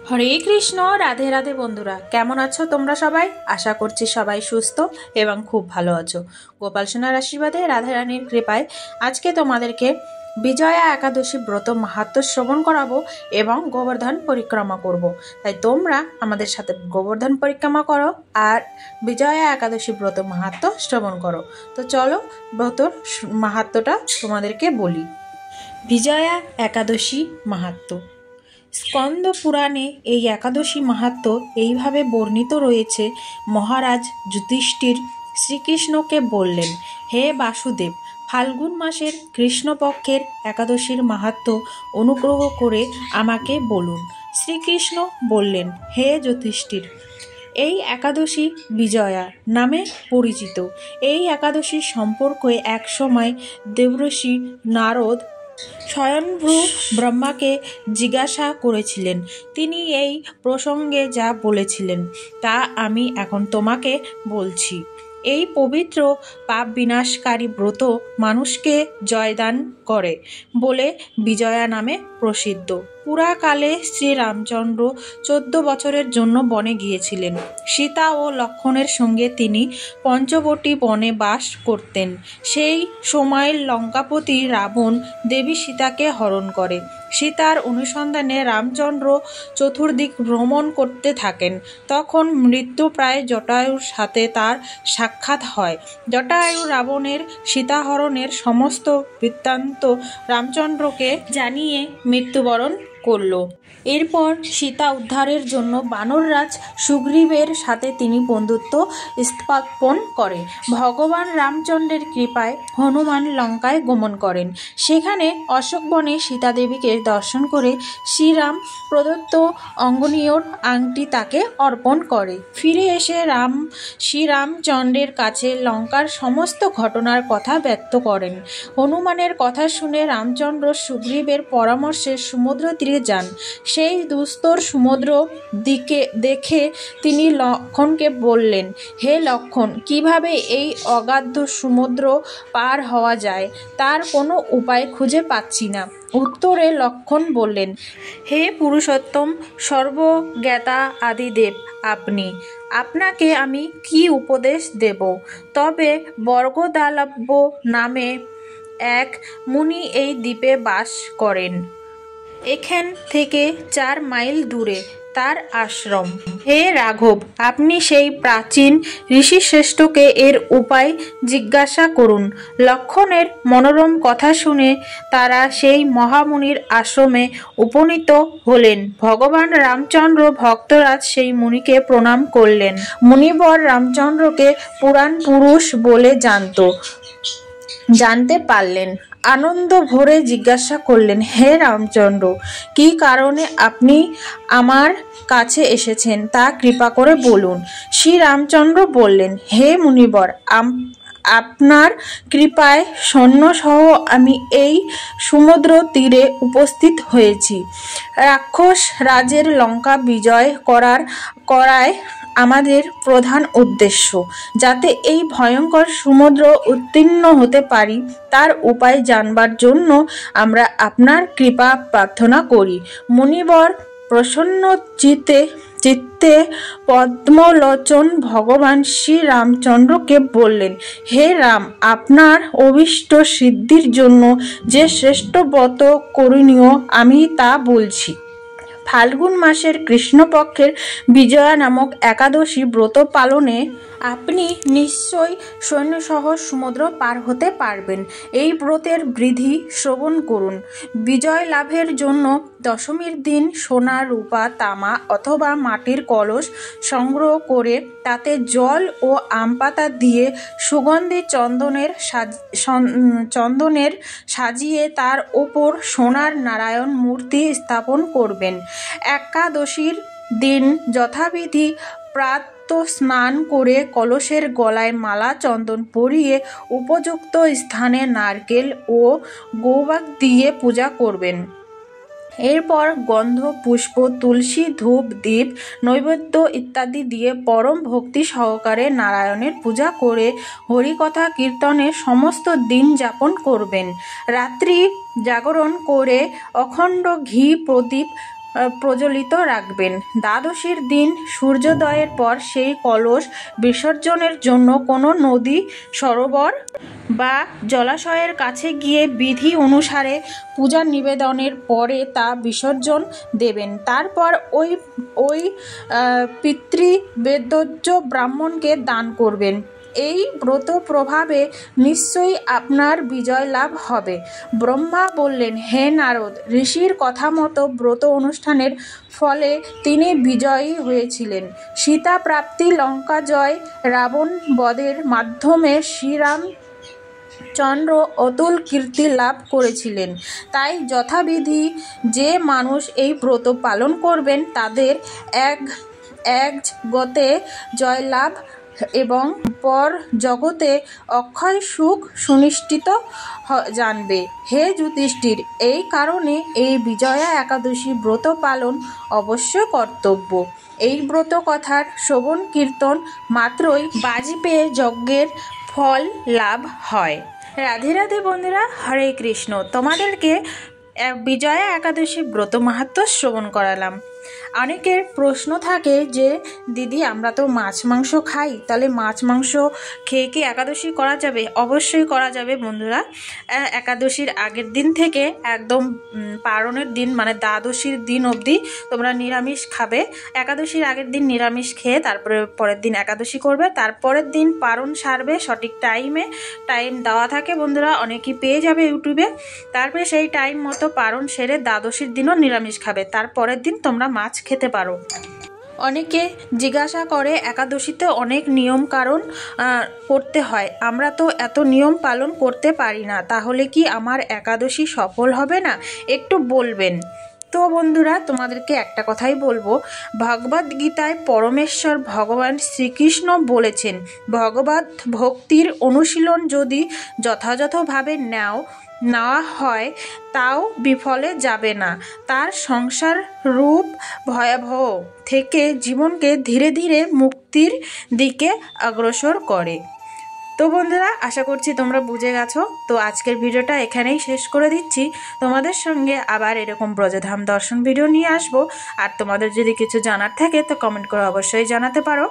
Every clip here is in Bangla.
হরে কৃষ্ণ। রাধে রাধে বন্ধুরা, কেমন আছো তোমরা সবাই? আশা করছি সবাই সুস্থ এবং খুব ভালো আছো। গোপাল সোনার আশীর্বাদে, রাধা রানীর কৃপায় আজকে তোমাদেরকে বিজয়া একাদশী ব্রত মাহাত্ম্য শ্রবণ করাবো এবং গোবর্ধন পরিক্রমা করব। তাই তোমরা আমাদের সাথে গোবর্ধন পরিক্রমা করো আর বিজয়া একাদশী ব্রত মাহাত্ম্য শ্রবণ করো। তো চলো ব্রতর মাহাত্ম্যটা তোমাদেরকে বলি। বিজয়া একাদশী মাহাত্ম্য। স্কন্দ পুরাণে এই একাদশী মাহাত্ম্য এইভাবে বর্ণিত রয়েছে। মহারাজ যুধিষ্ঠির শ্রীকৃষ্ণকে বললেন, হে বাসুদেব, ফাল্গুন মাসের কৃষ্ণপক্ষের একাদশীর মাহাত্ম্য অনুগ্রহ করে আমাকে বলুন। শ্রীকৃষ্ণ বললেন, হে যুধিষ্ঠির, এই একাদশী বিজয়া নামে পরিচিত। এই একাদশীর সম্পর্কে একসময় দেবর্ষি নারদ স্বয়ংভূ ব্রহ্মাকে জিজ্ঞাসা করেছিলেন। তিনি এই প্রসঙ্গে যা বলেছিলেন তা আমি এখন তোমাকে বলছি। এই পবিত্র পাপ বিনাশকারী ব্রত মানুষকে জয়দান করে বলে বিজয়া নামে প্রসিদ্ধ। পুরাকালে শ্রীরামচন্দ্র 14 বছরের জন্য বনে গিয়েছিলেন। সীতা ও লক্ষ্মণের সঙ্গে তিনি পঞ্চবটী বনে বাস করতেন। সেই সময় লঙ্কাপতি রাবণ দেবী সীতাকে হরণ করে। সীতার অনুসন্ধানে রামচন্দ্র চতুর্দিক ভ্রমণ করতে থাকেন। তখন মৃত্যুপ্রায় জটায়ুর সাথে তার সাক্ষাৎ হয়। জটায়ু রাবণের সীতাহরণের সমস্ত বৃত্তান্ত রামচন্দ্রকে জানিয়ে মৃত্যুবরণ করল। এরপর সীতা উদ্ধারের জন্য বানররাজ সুগ্রীবের সাথে তিনি বন্ধুত্ব স্থাপন করে। ভগবান রামচন্দ্রের কৃপায় হনুমান লঙ্কায় গমন করেন। সেখানে অশোকবনে সীতাদেবীকে দর্শন করে শ্রীরাম প্রদত্ত অঙ্গনীয়র আংটি তাকে অর্পণ করে। ফিরে এসে শ্রীরামচন্দ্রের কাছে লঙ্কার সমস্ত ঘটনার কথা ব্যক্ত করেন। হনুমানের কথা শুনে রামচন্দ্র সুগ্রীবের পরামর্শে সমুদ্র তীরে যান। সেই দুস্তর সমুদ্র দেখে তিনি লক্ষ্মণকে বললেন, হে লক্ষ্মণ, কিভাবে এই অগাধ সমুদ্র পার হওয়া যায় তার কোনো উপায় খুঁজে পাচ্ছি না। উত্তরে লক্ষ্মণ বললেন, হে পুরুষোত্তম, সর্বজ্ঞাতা আদিদেব আপনি, আপনাকে আমি কি উপদেশ দেব? তবে বর্গদালব্য নামে এক মুনি এই দ্বীপে বাস করেন। এখান থেকে 4 মাইল দূরে তার আশ্রম। হে রাঘব, আপনি সেই প্রাচীন ঋষিশ্রেষ্ঠকে এর উপায় জিজ্ঞাসা করুন। লক্ষ্মণের মনোরম কথা শুনে তারা সেই মহামুনির আশ্রমে উপনীত হলেন। ভগবান রামচন্দ্র ভক্তরাজ সেই মুনিকে প্রণাম করলেন। মুনিবর রামচন্দ্রকে পুরাণ পুরুষ বলে জানতে পারলেন। আনন্দ ভরে জিজ্ঞাসা করলেন, হে রামচন্দ্র, কি কারণে আপনি আমার কাছে এসেছেন তা কৃপা করে বলুন। শ্রী রামচন্দ্র বললেন, হে মুনিবর, আপনার কৃপায় সৈন্যসহ আমি এই সমুদ্র তীরে উপস্থিত হয়েছি। রাক্ষস রাজের লঙ্কা বিজয় করায় আমাদের প্রধান উদ্দেশ্য। যাতে এই ভয়ঙ্কর সমুদ্র উত্তীর্ণ হতে পারি তার উপায় জানবার জন্য আমরা আপনার কৃপা প্রার্থনা করি। মুনিবর প্রসন্ন চিত্তে পদ্মলোচন ভগবান শ্রী রামচন্দ্রকে বললেন, হে রাম, আপনার অভীষ্ট সিদ্ধির জন্য যে শ্রেষ্ঠ ব্রত করণীয় আমি তা বলছি। ফাল্গুন মাসের কৃষ্ণপক্ষের বিজয়া নামক একাদশী ব্রত পালনে আপনি নিশ্চয়ই সৈন্যসহ সমুদ্র পার হতে পারবেন। এই ব্রতের বিধি শ্রবণ করুন। বিজয় লাভের জন্য দশমীর দিন সোনা, রূপা, তামা অথবা মাটির কলস সংগ্রহ করে তাতে জল ও আমপাতা দিয়ে সুগন্ধি চন্দনের সাজিয়ে তার ওপর সোনার নারায়ণ মূর্তি স্থাপন করবেন। একাদশীর দিন যথাবিধি স্নান করে কলসের গলায় মালা চন্দন পরিয়ে উপযুক্ত স্থানে নারকেল ও গৌবাক দিয়ে পূজা করবেন। এরপর গন্ধ, পুষ্প, তুলসী, ধূপ, দীপ, নৈবেদ্য ইত্যাদি দিয়ে পরম ভক্তি সহকারে নারায়ণের পূজা করে হরিকথা কীর্তনে সমস্ত দিন যাপন করবেন। রাত্রি জাগরণ করে অখণ্ড ঘি প্রদীপ প্রজ্বলিত রাখবেন। দ্বাদশীর দিন সূর্যোদয়ের পর সেই কলস বিসর্জনের জন্য কোনো নদী, সরোবর বা জলাশয়ের কাছে গিয়ে বিধি অনুসারে পূজা নিবেদনের পরে তা বিসর্জন দেবেন। তারপর ওই পিতৃবেদ্য ব্রাহ্মণকে দান করবেন। এই ব্রত প্রভাবে নিশ্চয়ই আপনার বিজয় লাভ হবে। ব্রহ্মা বললেন, হে নারদ, ঋষির কথা মতো ব্রত অনুষ্ঠানের ফলে তিনি বিজয়ী হয়েছিলেন। সীতা প্রাপ্তি, লঙ্কা জয়, রাবণ বধের মাধ্যমে শ্রীরামচন্দ্র অতুল কীর্তি লাভ করেছিলেন। তাই যথাবিধি যে মানুষ এই ব্রত পালন করবেন তাদের একগতে জয়লাভ এবং পর জগতে অক্ষয় সুখ সুনিশ্চিত জানবে। হে যুধিষ্ঠির, এই কারণে এই বিজয়া একাদশী ব্রত পালন অবশ্য কর্তব্য। এই ব্রত কথার শ্রবণ কীর্তন মাত্রই বাজি পেয়ে যজ্ঞের ফল লাভ হয়। রাধে রাধে বন্ধুরা, হরে কৃষ্ণ। তোমাদেরকে বিজয়া একাদশী ব্রত মাহাত্ম্য শ্রবণ করালাম। অনেকের প্রশ্ন থাকে যে দিদি, আমরা তো মাছ মাংস খাই, তাহলে মাছ মাংস খেয়ে কি একাদশী করা যাবে? অবশ্যই করা যাবে বন্ধুরা। একাদশীর আগের দিন থেকে একদম পারণের দিন মানে দ্বাদশীর দিন অবধি তোমরা নিরামিষ খাবে। একাদশীর আগের দিন নিরামিষ খেয়ে তারপরে পরের দিন একাদশী করবে। তারপরের দিন পারণ সারবে, সঠিক টাইম দেওয়া থাকে বন্ধুরা, অনেকেই পেয়ে যাবে ইউটিউবে। তারপরে সেই টাইম মতো পারণ সেরে দ্বাদশীর দিনও নিরামিষ খাবে। তারপরের দিন তোমরা মাছ খেতে পারো। অনেকে জিজ্ঞাসা করে একাদশীতে অনেক নিয়ম কারণ করতে হয়, আমরা তো এত নিয়ম পালন করতে পারি না, তাহলে কি আমার একাদশী সফল হবে না? একটু বলবেন। তো বন্ধুরা, তোমাদেরকে একটা কথাই বলবো, ভগবদ গীতায় পরমেশ্বর ভগবান শ্রীকৃষ্ণ বলেছেন, ভগবত ভক্তির অনুশীলন যদি যথাযথভাবে নেওয়া হয় তাও বিফলে যাবে না। তার সংসার রূপ ভয়াবহ থেকে জীবনকে ধীরে ধীরে মুক্তির দিকে অগ্রসর করে। তো বন্ধুরা, আশা করছি তোমরা বুঝে গেছো। তো আজকের ভিডিওটা এখানেই শেষ করে দিচ্ছি। তোমাদের সঙ্গে আবার এরকম ব্রজধাম দর্শন ভিডিও নিয়ে আসবো। আর তোমাদের যদি কিছু জানার থাকে তো কমেন্ট করে অবশ্যই জানাতে পারো।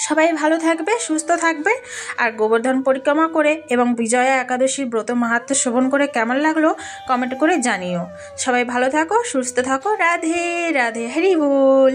সবাই ভালো থাকবে, সুস্থ থাকবে। আর গোবর্ধন পরিক্রমা করে এবং বিজয়া একাদশীর ব্রত মাহাত্ম্য শ্রবণ করে কেমন লাগলো কমেন্ট করে জানিও। সবাই ভালো থাকো, সুস্থ থাকো। রাধে রাধে, হরি বল।